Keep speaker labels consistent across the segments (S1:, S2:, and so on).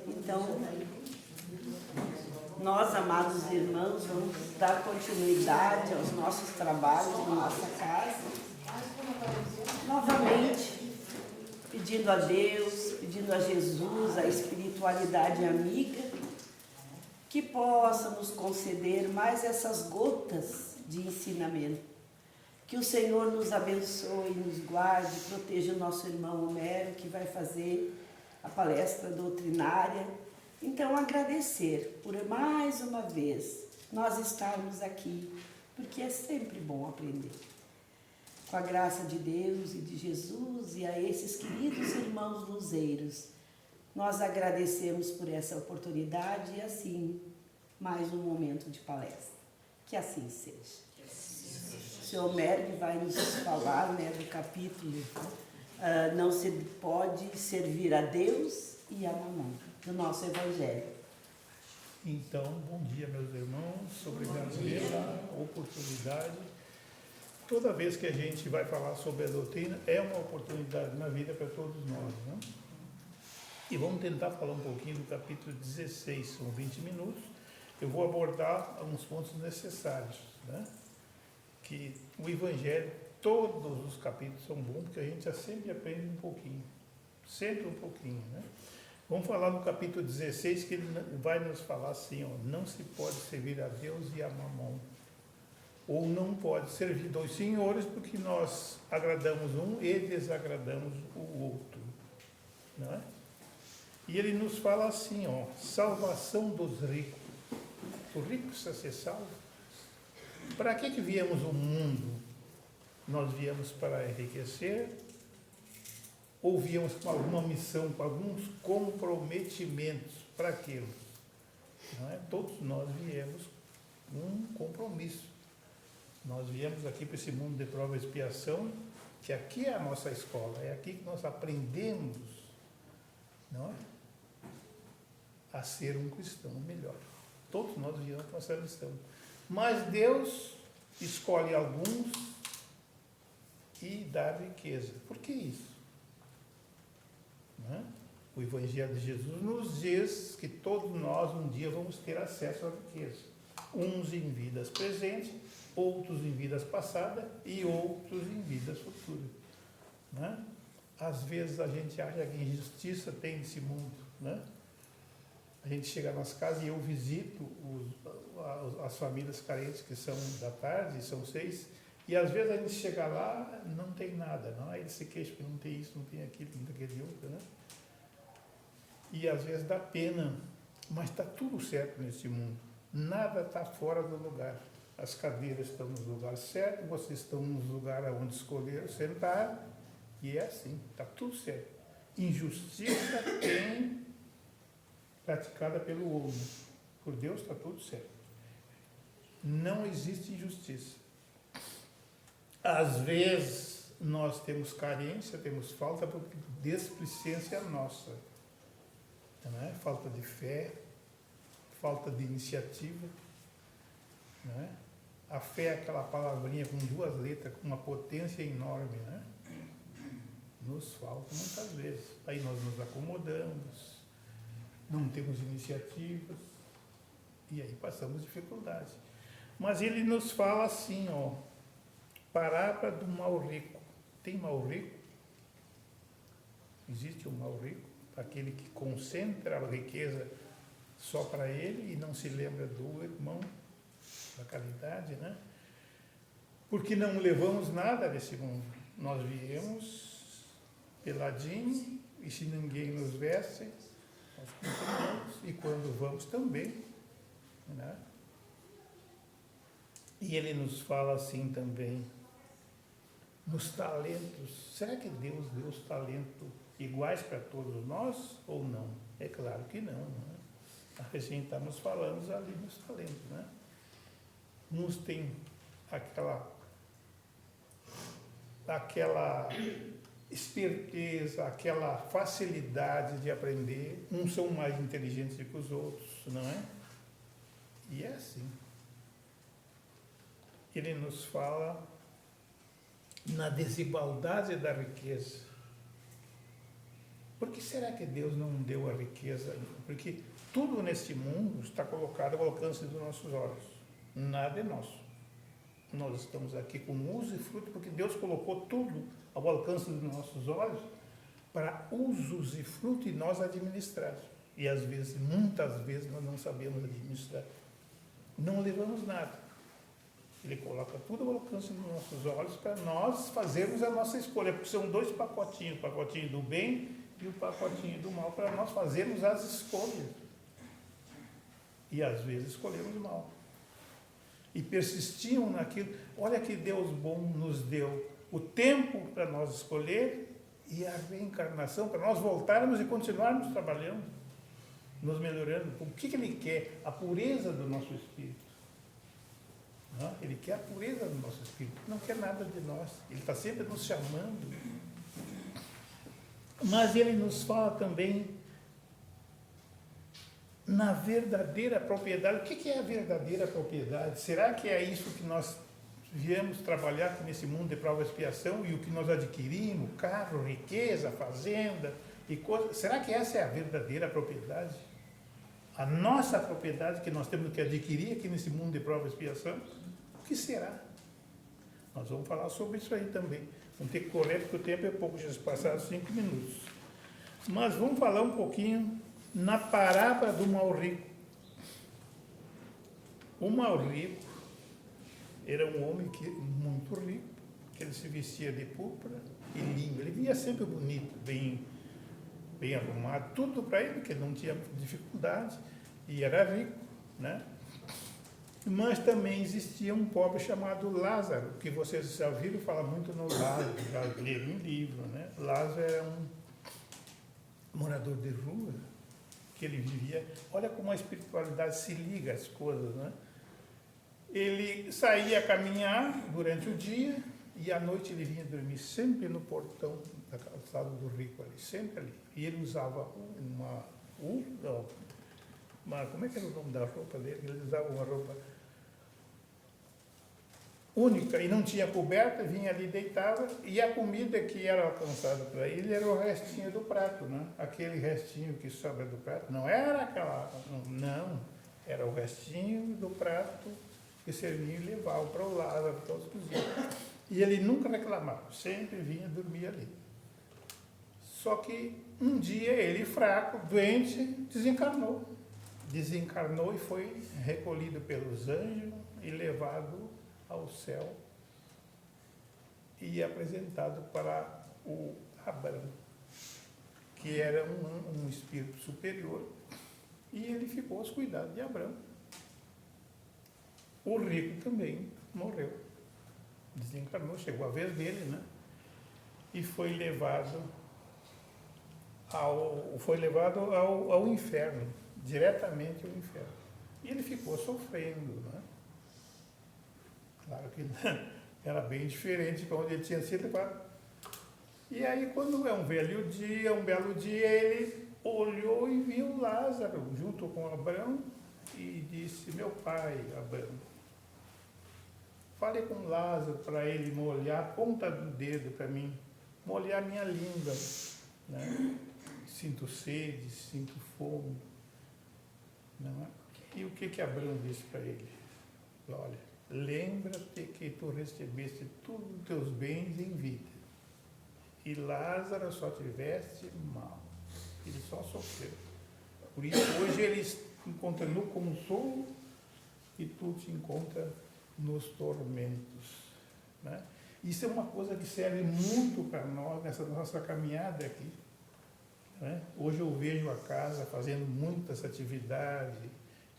S1: Então, nós, amados irmãos, vamos dar continuidade aos nossos trabalhos na nossa casa. Novamente, pedindo a Deus, pedindo a Jesus, a espiritualidade amiga, que possa nos conceder mais essas gotas de ensinamento. Que o Senhor nos abençoe, nos guarde, proteja o nosso irmão Homero, que vai fazer a palestra doutrinária. Então, agradecer por mais uma vez nós estarmos aqui, porque é sempre bom aprender. Com a graça de Deus e de Jesus e a esses queridos irmãos luzeiros, nós agradecemos por essa oportunidade e assim, mais um momento de palestra. Que assim seja. O senhor Merg vai nos falar, do capítulo Não se pode servir a Deus e a mamão, do nosso Evangelho.
S2: Então, bom dia, meus irmãos, obrigado pela oportunidade. Toda vez que a gente vai falar sobre a doutrina, é uma oportunidade na vida para todos nós, né? E vamos tentar falar um pouquinho do capítulo 16, são 20 minutos. Eu vou abordar alguns pontos necessários, né? Que o Evangelho, todos os capítulos são bons, porque a gente já sempre aprende um pouquinho, sempre um pouquinho, né? Vamos falar no capítulo 16, que ele vai nos falar assim, não se pode servir a Deus e a mamão. Ou não pode servir dois senhores, porque nós agradamos um e desagradamos o outro, não é? E ele nos fala assim, salvação dos ricos. O rico precisa ser salvo. Para que viemos ao mundo? Nós viemos para enriquecer? Ou viemos com alguma missão, com alguns comprometimentos para aquilo? Não é? Todos nós viemos com um compromisso. Nós viemos aqui para esse mundo de prova e expiação, que aqui é a nossa escola, é aqui que nós aprendemos, não é? A ser um cristão melhor. Todos nós viemos com essa missão. Mas Deus escolhe alguns e dá riqueza. Por que isso? Não é? O Evangelho de Jesus nos diz que todos nós um dia vamos ter acesso à riqueza. Uns em vidas presentes, outros em vidas passadas e outros em vidas futuras. Né? Às vezes a gente acha que injustiça tem nesse mundo. Né? A gente chega nas casas e eu visito as famílias carentes que são da tarde, são 6, e às vezes a gente chega lá, não tem nada, não? Eles se queixam que não tem isso, não tem aquilo, não tem aquele outro. Né? E às vezes dá pena, mas está tudo certo nesse mundo. Nada está fora do lugar. As cadeiras estão nos lugares certos, vocês estão nos lugares onde escolheram sentar, e é assim, está tudo certo. Injustiça tem praticada pelo homem. Por Deus está tudo certo. Não existe injustiça. Às vezes nós temos carência, temos falta, porque desplicência nossa. Não é? Falta de fé, falta de iniciativa. Não é? A fé é aquela palavrinha com 2 letras, com uma potência enorme, né? Nos falta muitas vezes. Aí nós nos acomodamos, não temos iniciativas, e aí passamos dificuldade. Mas ele nos fala assim, parábola do mal rico. Tem mal rico? Existe um mal rico? Aquele que concentra a riqueza só para ele e não se lembra do irmão, da caridade, né? Porque não levamos nada desse mundo. Nós viemos peladinho, e se ninguém nos veste, nós continuamos, e quando vamos também, né? E ele nos fala assim também, nos talentos. Será que Deus deu os talentos iguais para todos nós ou não? É claro que não, né? A gente está nos falando ali nos talentos, né? Uns têm aquela esperteza, aquela facilidade de aprender, uns são mais inteligentes do que os outros, não é? E é assim. Ele nos fala na desigualdade da riqueza. Por que será que Deus não deu a riqueza? Porque tudo neste mundo está colocado ao alcance dos nossos olhos. Nada é nosso. Nós estamos aqui com uso e fruto porque Deus colocou tudo ao alcance dos nossos olhos para usos e fruto e nós administrar. E às vezes, muitas vezes, nós não sabemos administrar. Não levamos nada. Ele coloca tudo ao alcance dos nossos olhos para nós fazermos a nossa escolha, porque são dois pacotinhos, o pacotinho do bem e o pacotinho do mal, para nós fazermos as escolhas. E às vezes escolhemos mal. E persistiam naquilo. Olha que Deus bom nos deu o tempo para nós escolher e a reencarnação, para nós voltarmos e continuarmos trabalhando, nos melhorando. O que Ele quer? A pureza do nosso espírito. Ele quer a pureza do nosso espírito, não quer nada de nós. Ele está sempre nos chamando. Mas Ele nos fala também na verdadeira propriedade. O que é a verdadeira propriedade? Será que é isso que nós viemos trabalhar aqui nesse mundo de prova e expiação e o que nós adquirimos, carro, riqueza, fazenda e coisas? Será que essa é a verdadeira propriedade? A nossa propriedade que nós temos que adquirir aqui nesse mundo de prova e expiação? O que será? Nós vamos falar sobre isso aí também. Vamos ter que correr porque o tempo é pouco, já se passaram 5 minutos. Mas vamos falar um pouquinho na parábola do mal rico. O mal rico era um homem muito rico, que ele se vestia de púrpura e linho. Ele via sempre bonito, bem arrumado, tudo para ele, porque ele não tinha dificuldade e era rico, né? Mas também existia um pobre chamado Lázaro, que vocês já ouviram falar muito no Lázaro, já leram em livro, né? Lázaro era um morador de rua, que ele vivia. Olha como a espiritualidade se liga às coisas, né? Ele saía a caminhar durante o dia e à noite ele vinha dormir sempre no portão da calçada do rico ali, sempre ali. E ele usava como é que era o nome da roupa dele? Ele usava uma roupa única e não tinha coberta, vinha ali, deitava, e a comida que era alcançada para ele era o restinho do prato, né? Aquele restinho que sobra do prato, não era aquela, não, era o restinho do prato que servia e levava para o Lázaro todos os dias. E ele nunca reclamava, sempre vinha dormir ali. Só que um dia ele, fraco, doente, desencarnou e foi recolhido pelos anjos e levado ao céu e apresentado para o Abraão, que era um espírito superior, e ele ficou aos cuidados de Abraão. O rico também morreu, desencarnou, chegou a vez dele, né? E foi levado ao inferno, diretamente ao inferno. E ele ficou sofrendo, né? Claro que era bem diferente para onde ele tinha sido levado. E aí, quando é um belo dia, ele olhou e viu Lázaro junto com Abraão e disse: meu pai, Abraão, fale com Lázaro para ele molhar a ponta do dedo para mim, molhar minha língua, né? Sinto sede, sinto fome. Não é? E o que Abraão disse para ele? Olha, lembra-te que tu recebeste todos os teus bens em vida, e Lázaro só tiveste mal, ele só sofreu. Por isso hoje ele se encontra no consolo e tu te encontra nos tormentos, né? Isso é uma coisa que serve muito para nós nessa nossa caminhada aqui, né? Hoje eu vejo a casa fazendo muitas atividades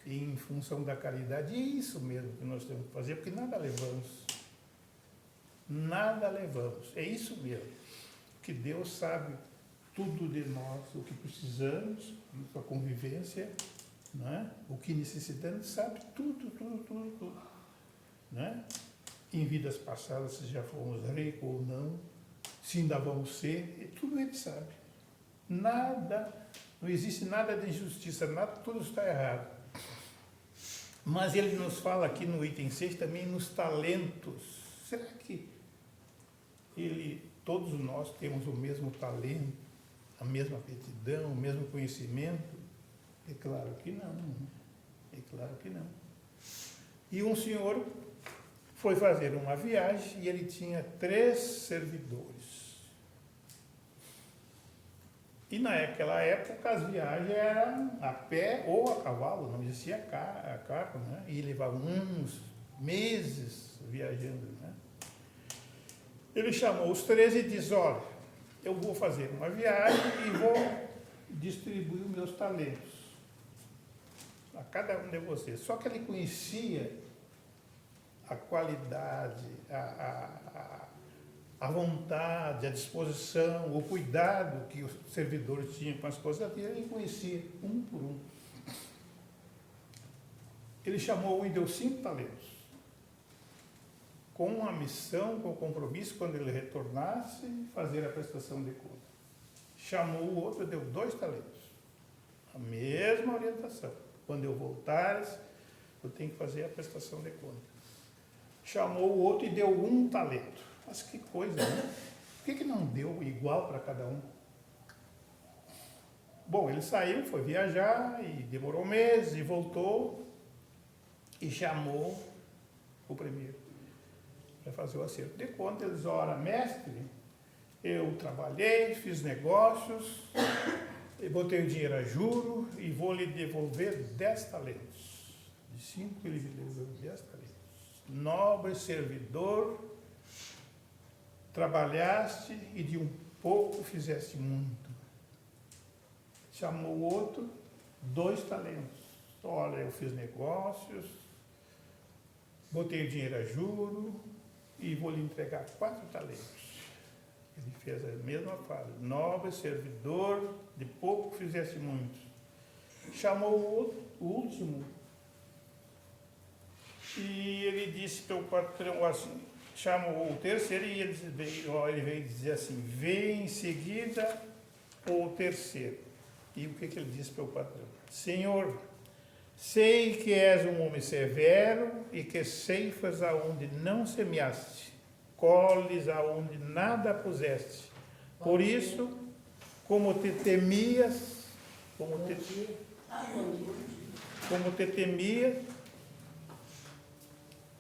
S2: em função da caridade, e é isso mesmo que nós temos que fazer, porque nada levamos, é isso mesmo, que Deus sabe tudo de nós, o que precisamos, a convivência, né? O que necessitamos, sabe tudo, né? Em vidas passadas, se já fomos ricos ou não, se ainda vamos ser, tudo Ele sabe. Não existe nada de injustiça, tudo está errado. Mas ele nos fala aqui no item 6 também nos talentos. Será que todos nós temos o mesmo talento, a mesma aptidão, o mesmo conhecimento? É claro que não. É claro que não. E um senhor foi fazer uma viagem e ele tinha 3 servidores. E naquela época as viagens eram a pé ou a cavalo, não existia carro, né? E levavam uns meses viajando, né? Ele chamou os 3 e disse: olha, eu vou fazer uma viagem e vou distribuir os meus talentos a cada um de vocês. Só que ele conhecia a qualidade, a vontade, a disposição, o cuidado que os servidores tinham com as coisas dele, ele conhecia um por um. Ele chamou um e deu 5 talentos, com a missão, com o compromisso, quando ele retornasse, fazer a prestação de conta. Chamou o outro e deu 2 talentos, a mesma orientação. Quando eu voltares, eu tenho que fazer a prestação de conta. Chamou o outro e deu 1 talento. Mas que coisa, né? Por que não deu igual para cada um? Bom, ele saiu, foi viajar e demorou meses e voltou e chamou o primeiro para fazer o acerto de conta. Ele disse: ora, mestre, eu trabalhei, fiz negócios, botei o dinheiro a juro e vou lhe devolver 10 talentos. De 5 ele me devolveu 10 talentos. Nobre servidor, trabalhaste e de um pouco fizeste muito. Chamou o outro, 2 talentos. Olha, eu fiz negócios, botei o dinheiro a juro e vou lhe entregar 4 talentos. Ele fez a mesma frase: nobre servidor, de pouco fizeste muito. Chamou o outro, o último, e ele disse para o patrão assim, chamou o terceiro e ele veio dizer assim: vem em seguida o terceiro. E o que ele disse para o patrão? Senhor, sei que és um homem severo e que ceifas aonde não semeaste, colhes aonde nada puseste. Por isso, como te temias,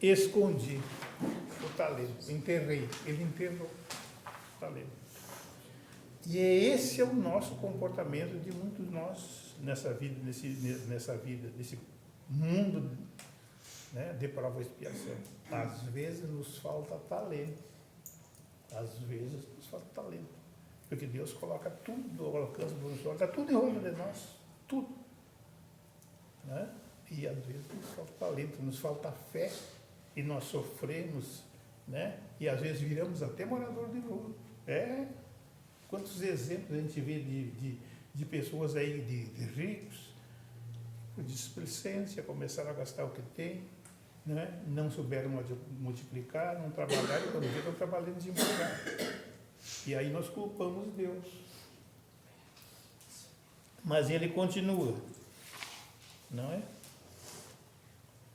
S2: escondi o talento, enterrei. Ele enterrou o talento. E esse é o nosso comportamento de muitos de nós nessa vida, nesse mundo, né, de prova e expiação. Às vezes nos falta talento. Às vezes nos falta talento. Porque Deus coloca tudo ao alcance do nosso olho, está tudo em volta de nós. Tudo. Né? E às vezes nos falta talento, nos falta fé. E nós sofremos, né? E às vezes viramos até morador de rua. Quantos exemplos a gente vê de pessoas aí, de ricos, por displicência, começaram a gastar o que tem, né? Não souberam multiplicar, não trabalharam, quando viram, estão trabalhando desempregado. E aí nós culpamos Deus. Mas ele continua, não é?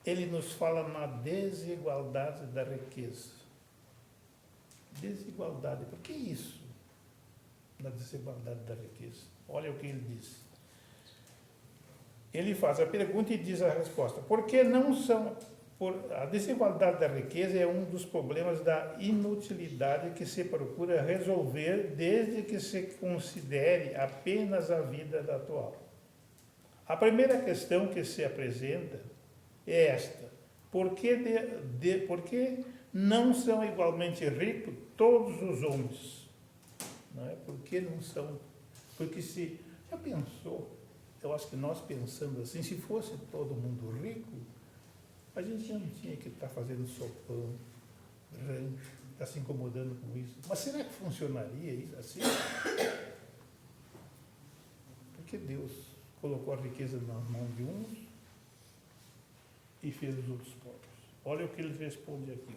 S2: Ele nos fala na desigualdade da riqueza. Desigualdade, por que isso? Na desigualdade da riqueza. Olha o que ele diz. Ele faz a pergunta e diz a resposta. Por que não são... A desigualdade da riqueza é um dos problemas da inutilidade que se procura resolver desde que se considere apenas a vida atual. A primeira questão que se apresenta é esta: por que não são igualmente ricos todos os homens? Não é? Por que não são? Porque se já pensou, eu acho que nós pensando assim, se fosse todo mundo rico, a gente já não tinha que estar fazendo sopão, rancho, estar se incomodando com isso. Mas será que funcionaria isso assim? Porque Deus colocou a riqueza nas mãos de uns e fez os outros pobres. Olha o que ele responde aqui.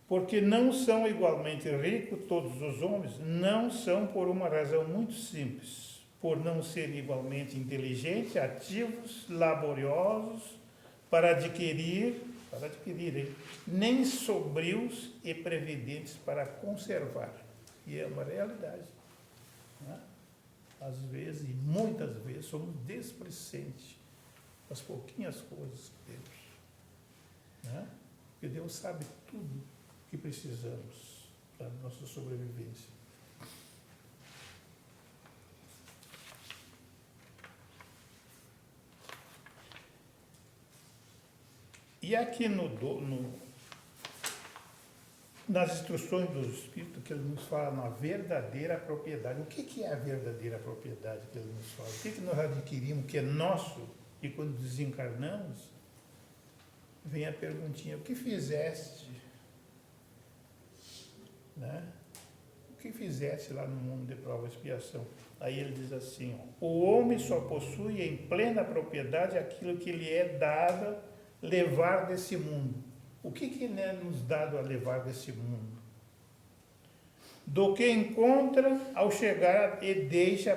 S2: Porque não são igualmente ricos todos os homens, não são por uma razão muito simples, por não serem igualmente inteligentes, ativos, laboriosos, para adquirir para adquirirem, nem sobrios e previdentes para conservar. E é uma realidade. Né? Às vezes, e muitas vezes, somos desplicentes com as pouquinhas coisas que temos. Né? Porque Deus sabe tudo que precisamos para a nossa sobrevivência. E aqui nas instruções do Espírito, que ele nos fala na verdadeira propriedade. O que é a verdadeira propriedade que ele nos fala? O que nós adquirimos, que é nosso, e quando desencarnamos, vem a perguntinha: o que fizeste? Né? O que fizeste lá no mundo de prova e expiação? Aí ele diz assim: ó, o homem só possui em plena propriedade aquilo que lhe é dado levar desse mundo. O que é nos dado a levar desse mundo? Do que encontra ao chegar e deixa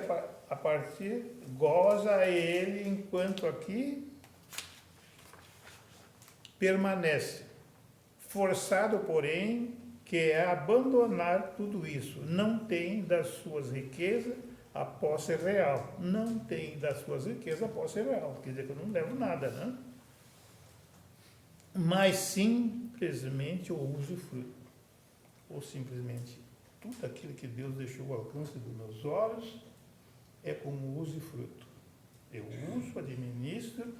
S2: a partir, goza a ele enquanto aqui permanece. Forçado, porém, que é abandonar tudo isso. Não tem das suas riquezas a posse real. Não tem das suas riquezas a posse real. Quer dizer que eu não levo nada, né? Mas simplesmente o usufruto, ou simplesmente tudo aquilo que Deus deixou ao alcance dos meus olhos é como usufruto. Eu uso, administro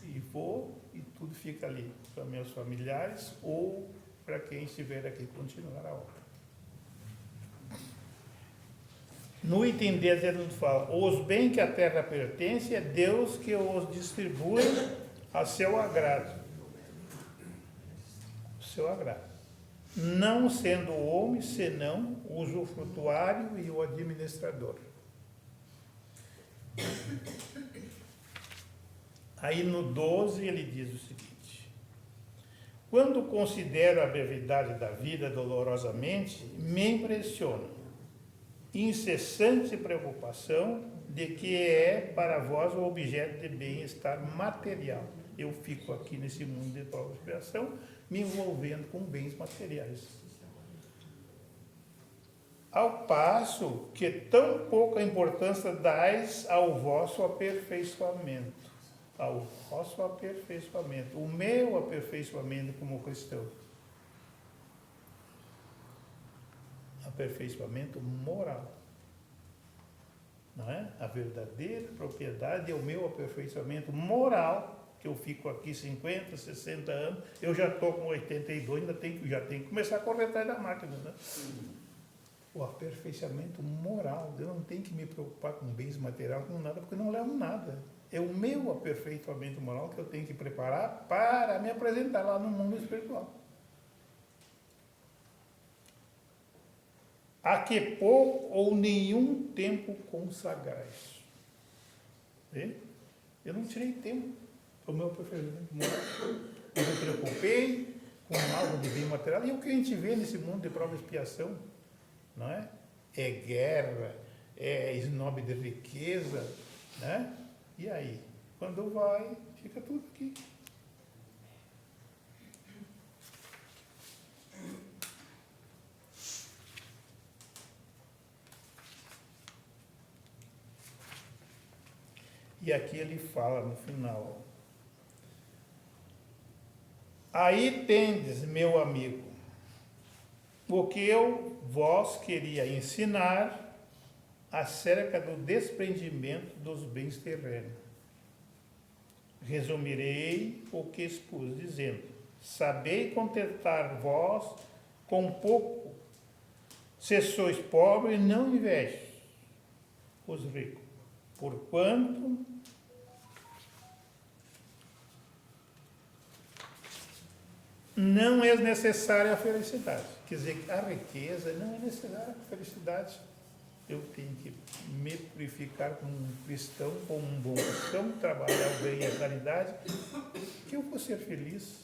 S2: e vou, e tudo fica ali para meus familiares ou para quem estiver aqui continuar a obra. No item 10 ele nos fala: os bens que a terra pertence é Deus que os distribui a seu agrado. Seu agrado, não sendo o homem senão o usufrutuário e o administrador. Aí no 12 ele diz o seguinte: quando considero a brevidade da vida dolorosamente, me impressiona incessante preocupação de que é para vós o objeto de bem-estar material. Eu fico aqui nesse mundo de prova e expiação, me envolvendo com bens materiais. Ao passo que tão pouca importância dais ao vosso aperfeiçoamento. Ao vosso aperfeiçoamento. O meu aperfeiçoamento como cristão. Aperfeiçoamento moral. Não é? A verdadeira propriedade é o meu aperfeiçoamento moral, que eu fico aqui 50, 60 anos, eu já estou com 82, já tenho que começar a correr atrás da máquina. Né? O aperfeiçoamento moral, eu não tenho que me preocupar com bens materiais, com nada, porque eu não levo nada. É o meu aperfeiçoamento moral que eu tenho que preparar para me apresentar lá no mundo espiritual. A que pouco ou nenhum tempo consagrais. Eu não tirei tempo para o meu aperfeiçoamento moral. Eu me preocupei com algo de bem material. E o que a gente vê nesse mundo de prova e expiação, não é? É guerra, é esnobe de riqueza, né? E aí? Quando vai, fica tudo aqui. E aqui ele fala no final: aí tendes, meu amigo, o que eu vos queria ensinar acerca do desprendimento dos bens terrenos. Resumirei o que expus, dizendo: sabei contentar vós com pouco, se sois pobres, não invejes os ricos, porquanto não é necessária a felicidade. Quer dizer, a riqueza não é necessária a felicidade. Eu tenho que me purificar como um cristão, como um bom cristão, trabalhar bem a caridade, que eu vou ser feliz.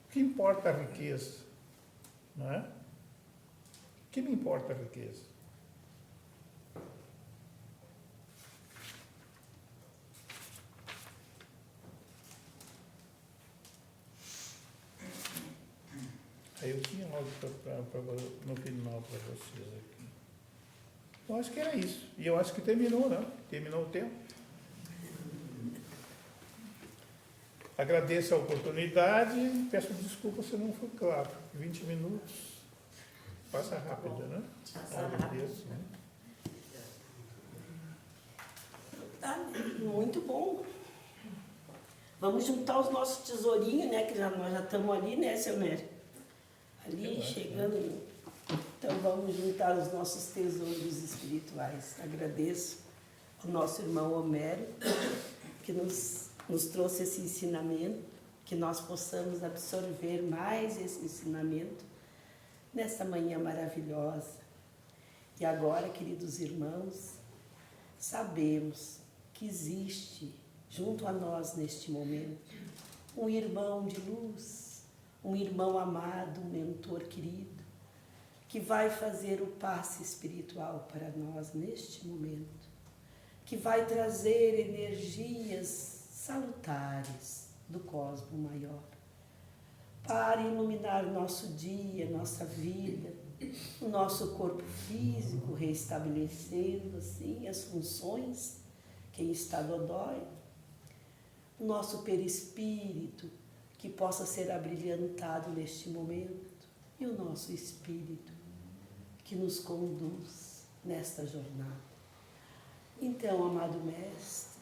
S2: O que importa a riqueza? Não é? O que me importa a riqueza? no final para vocês aqui. Eu acho que era isso. E eu acho que terminou, né? Terminou o tempo. Agradeço a oportunidade. Peço desculpa se não foi claro. 20 minutos. Passa rápido, né? Agradeço, né?
S1: Tá, muito bom. Vamos juntar os nossos tesourinhos, né? Que nós já estamos ali, né, seu Mério? Ali, chegando. Então, vamos juntar os nossos tesouros espirituais. Agradeço ao nosso irmão Homero, que nos trouxe esse ensinamento, que nós possamos absorver mais esse ensinamento nesta manhã maravilhosa. E agora, queridos irmãos, sabemos que existe junto a nós neste momento um irmão de luz, um irmão amado, um mentor querido, que vai fazer o passe espiritual para nós neste momento, que vai trazer energias salutares do cosmo maior, para iluminar nosso dia, nossa vida, o nosso corpo físico, restabelecendo assim as funções, quem está dodói, o nosso perispírito, que possa ser abrilhantado neste momento, e o nosso espírito, que nos conduz nesta jornada. Então, amado Mestre,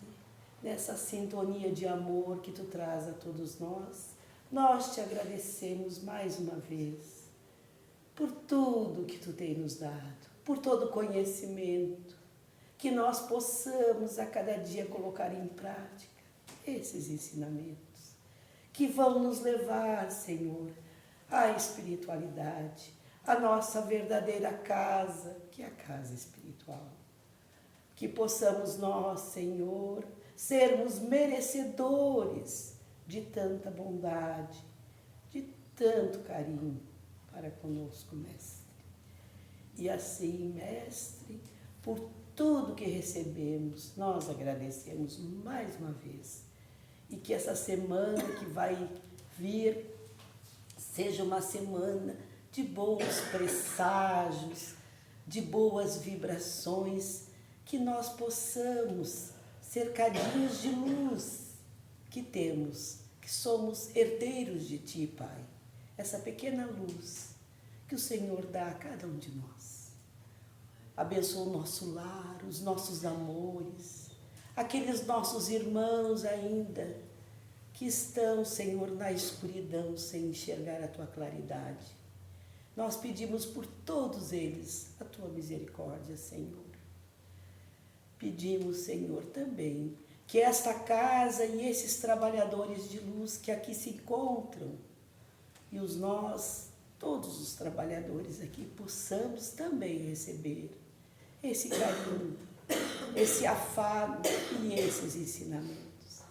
S1: nessa sintonia de amor que tu traz a todos nós te agradecemos mais uma vez por tudo que tu tem nos dado, por todo o conhecimento, que nós possamos a cada dia colocar em prática esses ensinamentos, que vão nos levar, Senhor, à espiritualidade, à nossa verdadeira casa, que é a casa espiritual. Que possamos nós, Senhor, sermos merecedores de tanta bondade, de tanto carinho para conosco, Mestre. E assim, Mestre, por tudo que recebemos, nós agradecemos mais uma vez. E que essa semana que vai vir seja uma semana de bons presságios, de boas vibrações, que nós possamos ser cadinhos de luz que temos, que somos herdeiros de Ti, Pai. Essa pequena luz que o Senhor dá a cada um de nós. Abençoa o nosso lar, os nossos amores, aqueles nossos irmãos ainda que estão, Senhor, na escuridão sem enxergar a Tua claridade. Nós pedimos por todos eles a Tua misericórdia, Senhor. Pedimos, Senhor, também que esta casa e esses trabalhadores de luz que aqui se encontram e todos os trabalhadores aqui, possamos também receber esse carinho, esse afago e esses ensinamentos,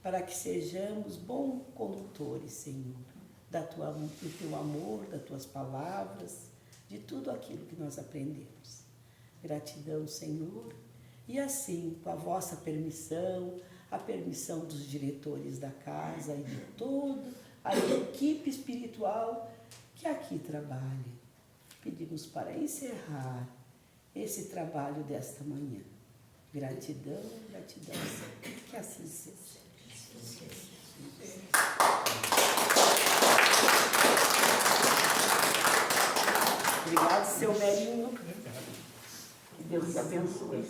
S1: para que sejamos bons condutores, Senhor, do Teu amor, das Tuas palavras, de tudo aquilo que nós aprendemos. Gratidão, Senhor, e assim, com a vossa permissão, a permissão dos diretores da casa e de toda a equipe espiritual que aqui trabalha, pedimos para encerrar esse trabalho desta manhã. Gratidão, gratidão, Senhor. Que assim seja. Obrigado, seu Merinho. Que Deus te abençoe.